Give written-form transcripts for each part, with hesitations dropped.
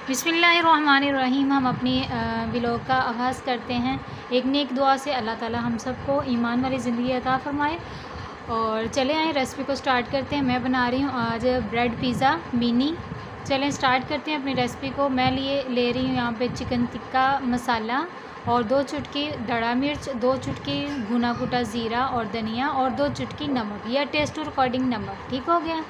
बिस्मिल्लाहिर्रहमानिर्रहीम। हम अपनी व्लॉग का आगाज़ करते हैं एक नेक दुआ से। अल्लाह ताला हम सबको ईमान वाली ज़िंदगी अता फ़रमाए। और चले आए रेसिपी को स्टार्ट करते हैं। मैं बना रही हूँ आज ब्रेड पिज़्ज़ा मिनी। चलें स्टार्ट करते हैं अपनी रेसिपी को। मैं ले रही हूँ यहाँ पे चिकन टिक्का मसाला और 2 चुटकी धड़ा मिर्च, 2 चुटकी भुना कुटा ज़ीरा और धनिया और 2 चुटकी नमक या टेस्ट टू अकॉर्डिंग नमक। ठीक हो गया।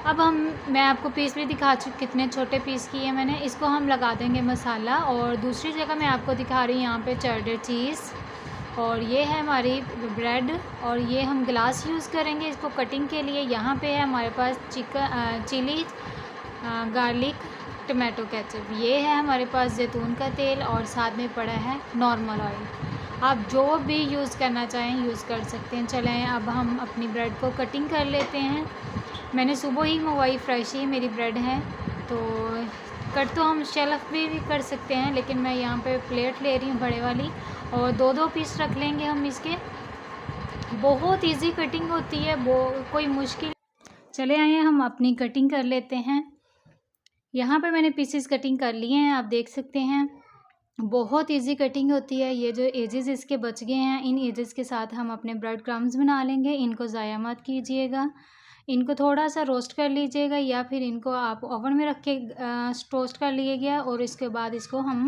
अब मैं आपको पीस भी दिखा चुकी कितने छोटे पीस किए मैंने। इसको हम लगा देंगे मसाला। और दूसरी जगह मैं आपको दिखा रही हूँ यहाँ पे चेडर चीज़ और ये है हमारी ब्रेड और ये हम ग्लास यूज़ करेंगे इसको कटिंग के लिए। यहाँ पे है हमारे पास चिली गार्लिक टमाटो केचप। ये है हमारे पास जैतून का तेल और साथ में पड़ा है नॉर्मल ऑयल। आप जो भी यूज़ करना चाहें यूज़ कर सकते हैं। चलें अब हम अपनी ब्रेड को कटिंग कर लेते हैं। मैंने सुबह ही मंगवाई, फ्रेश ही मेरी ब्रेड है। तो कट तो हम शेल्फ भी कर सकते हैं, लेकिन मैं यहाँ पे प्लेट ले रही हूँ बड़े वाली और 2-2 पीस रख लेंगे हम इसके। बहुत इजी कटिंग होती है, वो कोई मुश्किल। चले आए हम अपनी कटिंग कर लेते हैं। यहाँ पे मैंने पीसेस कटिंग कर लिए हैं, आप देख सकते हैं। बहुत इजी कटिंग होती है। ये जो एजेस इसके बच गए हैं, इन एजेस के साथ हम अपने ब्रेड क्रम्स बना लेंगे। इनको ज़ाया मत कीजिएगा, इनको थोड़ा सा रोस्ट कर लीजिएगा या फिर इनको आप ओवन में रख के टोस्ट कर लीजिएगा और इसके बाद इसको हम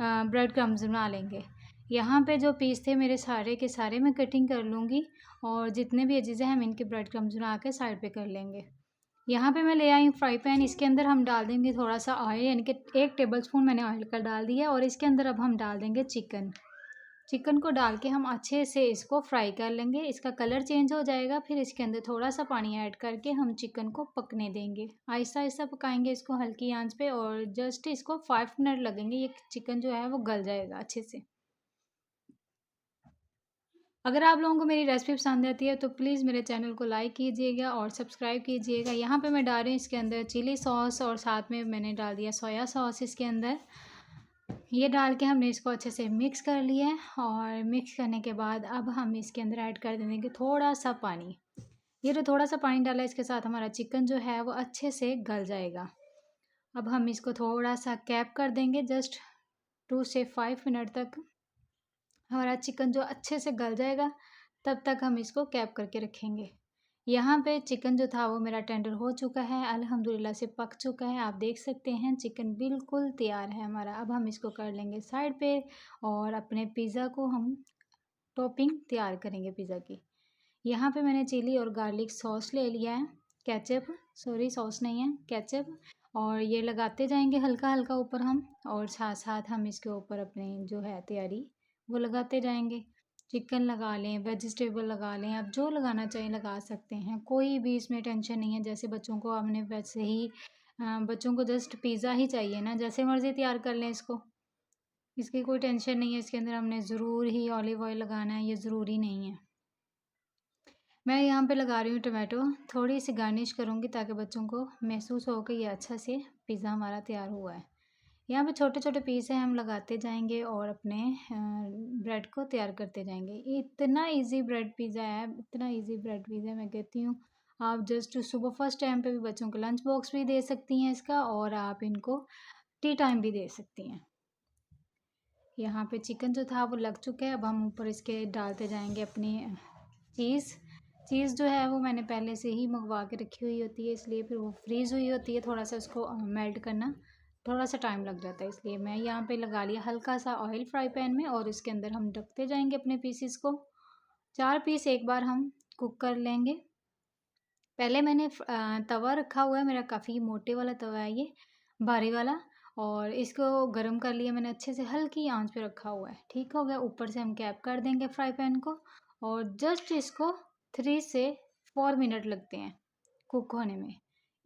ब्रेड क्रम्स बना लेंगे। यहाँ पे जो पीस थे मेरे सारे के सारे मैं कटिंग कर लूँगी और जितने भी एजेस हैं हम इनके ब्रेड क्रम्स बना के साइड पे कर लेंगे। यहाँ पे मैं ले आई हूँ फ्राई पैन। इसके अंदर हम डाल देंगे थोड़ा सा ऑयल, यानी कि 1 टेबलस्पून मैंने ऑयल का डाल दिया। और इसके अंदर अब हम डाल देंगे चिकन को डाल के हम अच्छे से इसको फ्राई कर लेंगे। इसका कलर चेंज हो जाएगा, फिर इसके अंदर थोड़ा सा पानी ऐड करके हम चिकन को पकने देंगे। आहिस्ता आहिस्ता पकाएंगे इसको हल्की आंच पे और जस्ट इसको 5 मिनट लगेंगे। ये चिकन जो है वो गल जाएगा अच्छे से। अगर आप लोगों को मेरी रेसिपी पसंद आती है तो प्लीज़ मेरे चैनल को लाइक कीजिएगा और सब्सक्राइब कीजिएगा। यहाँ पे मैं डाल रही हूँ इसके अंदर चिली सॉस और साथ में मैंने डाल दिया सोया सॉस इसके अंदर। ये डाल के हमने इसको अच्छे से मिक्स कर लिया है। और मिक्स करने के बाद अब हम इसके अंदर ऐड कर देंगे थोड़ा सा पानी। ये जो थोड़ा सा पानी डाला इसके साथ हमारा चिकन जो है वो अच्छे से गल जाएगा। अब हम इसको थोड़ा सा कैप कर देंगे, जस्ट 2 से 5 मिनट तक हमारा चिकन जो अच्छे से गल जाएगा तब तक हम इसको कैप करके रखेंगे। यहाँ पे चिकन जो था वो मेरा टेंडर हो चुका है, अल्हम्दुलिल्लाह से पक चुका है। आप देख सकते हैं चिकन बिल्कुल तैयार है हमारा। अब हम इसको कर लेंगे साइड पे और अपने पिज़्ज़ा को हम टॉपिंग तैयार करेंगे पिज़्ज़ा की। यहाँ पे मैंने चिली और गार्लिक सॉस ले लिया है, केचप, सॉरी सॉस नहीं है केचप। और ये लगाते जाएंगे हल्का हल्का ऊपर हम, और साथ साथ हम इसके ऊपर अपने जो है तैयारी वो लगाते जाएंगे। चिकन लगा लें, वेजिटेबल लगा लें, आप जो लगाना चाहें लगा सकते हैं, कोई भी इसमें टेंशन नहीं है। जैसे बच्चों को हमने वैसे ही बच्चों को जस्ट पिज़्ज़ा ही चाहिए ना, जैसे मर्ज़ी तैयार कर लें इसको। इसकी कोई टेंशन नहीं है। इसके अंदर हमने ज़रूर ही ऑलिव ऑयल लगाना है, ये ज़रूरी नहीं है। मैं यहाँ पे लगा रही हूँ टमाटो, थोड़ी सी गार्निश करूँगी ताकि बच्चों को महसूस हो कि ये अच्छा से पिज़्ज़ा हमारा तैयार हुआ है। यहाँ पे छोटे छोटे पीस हैं, हम लगाते जाएंगे और अपने ब्रेड को तैयार करते जाएंगे। इतना इजी ब्रेड पिज़्ज़ा है, इतना इजी ब्रेड पिज़्ज़ा मैं कहती हूँ। आप जस्ट सुबह फर्स्ट टाइम पे भी बच्चों को लंच बॉक्स भी दे सकती हैं इसका, और आप इनको टी टाइम भी दे सकती हैं। यहाँ पे चिकन जो था वो लग चुका है। अब हम ऊपर इसके डालते जाएंगे अपनी चीज़ जो है वो मैंने पहले से ही मंगवा के रखी हुई होती है, इसलिए फिर वो फ्रीज़ हुई होती है। थोड़ा सा उसको मेल्ट करना थोड़ा सा टाइम लग जाता है, इसलिए मैं यहाँ पे लगा लिया हल्का सा ऑयल फ्राई पैन में और उसके अंदर हम ढकते जाएंगे अपने पीसीस को। 4 पीस एक बार हम कुक कर लेंगे। पहले मैंने तवा रखा हुआ है, मेरा काफ़ी मोटे वाला तवा है ये, भारी वाला। और इसको गर्म कर लिया मैंने अच्छे से, हल्की आंच पे रखा हुआ है। ठीक हो गया। ऊपर से हम कैप कर देंगे फ्राई पैन को और जस्ट इसको 3 से 4 मिनट लगते हैं कुक होने में।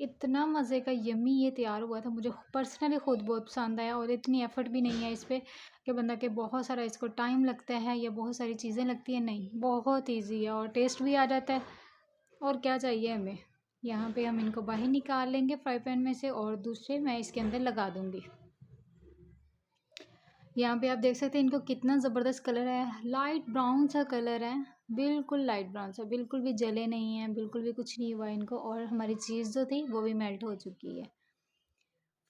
इतना मज़े का यम्मी ये तैयार हुआ था, मुझे पर्सनली ख़ुद बहुत पसंद आया। और इतनी एफ़र्ट भी नहीं है इस पे कि बंदा के बहुत सारा इसको टाइम लगता है या बहुत सारी चीज़ें लगती हैं, नहीं, बहुत ईजी है और टेस्ट भी आ जाता है। और क्या चाहिए हमें। यहाँ पे हम इनको बाहर निकाल लेंगे फ्राई पैन में से और दूसरे मैं इसके अंदर लगा दूँगी। यहाँ पे आप देख सकते हैं इनको कितना ज़बरदस्त कलर है, लाइट ब्राउन सा कलर है, बिल्कुल लाइट ब्राउन सा, बिल्कुल भी जले नहीं है, बिल्कुल भी कुछ नहीं हुआ इनको। और हमारी चीज़ जो थी वो भी मेल्ट हो चुकी है।